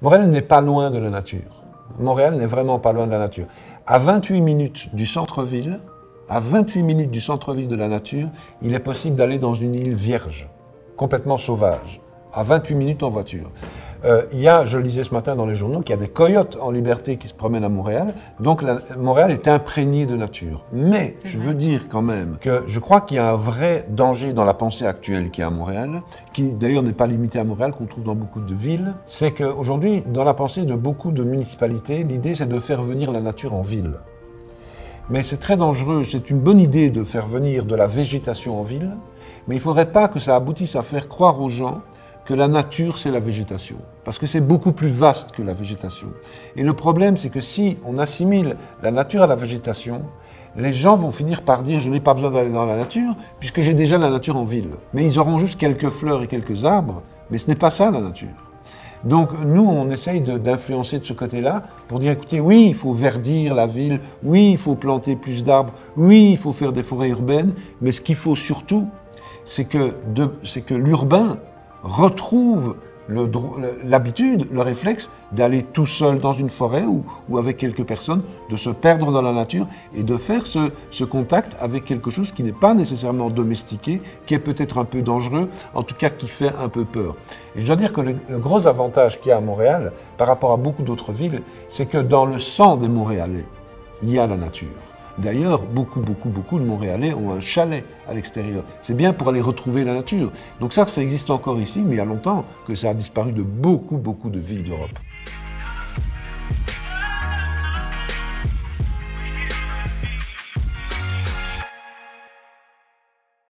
Montréal n'est pas loin de la nature. Montréal n'est vraiment pas loin de la nature. À 28 minutes du centre-ville, à 28 minutes du centre-ville de la nature, il est possible d'aller dans une île vierge, complètement sauvage, à 28 minutes en voiture. Je lisais ce matin dans les journaux qu'il y a des coyotes en liberté qui se promènent à Montréal, donc Montréal est imprégné de nature. Mais je veux dire quand même que je crois qu'il y a un vrai danger dans la pensée actuelle qui est à Montréal, qui d'ailleurs n'est pas limité à Montréal, qu'on trouve dans beaucoup de villes, c'est qu'aujourd'hui, dans la pensée de beaucoup de municipalités, l'idée c'est de faire venir la nature en ville. Mais c'est très dangereux, c'est une bonne idée de faire venir de la végétation en ville, mais il ne faudrait pas que ça aboutisse à faire croire aux gens que la nature, c'est la végétation. Parce que c'est beaucoup plus vaste que la végétation. Et le problème, c'est que si on assimile la nature à la végétation, les gens vont finir par dire « je n'ai pas besoin d'aller dans la nature, puisque j'ai déjà la nature en ville ». Mais ils auront juste quelques fleurs et quelques arbres, mais ce n'est pas ça la nature. Donc nous, on essaye d'influencer de ce côté-là pour dire, écoutez, oui, il faut verdir la ville, oui, il faut planter plus d'arbres, oui, il faut faire des forêts urbaines, mais ce qu'il faut surtout, c'est que l'urbain retrouve l'habitude, le réflexe d'aller tout seul dans une forêt ou avec quelques personnes, de se perdre dans la nature et de faire ce contact avec quelque chose qui n'est pas nécessairement domestiqué, qui est peut-être un peu dangereux, en tout cas qui fait un peu peur. Et je dois dire que le gros avantage qu'il y a à Montréal, par rapport à beaucoup d'autres villes, c'est que dans le sang des Montréalais, il y a la nature. D'ailleurs, beaucoup de Montréalais ont un chalet à l'extérieur. C'est bien pour aller retrouver la nature. Donc ça existe encore ici, mais il y a longtemps que ça a disparu de beaucoup de villes d'Europe.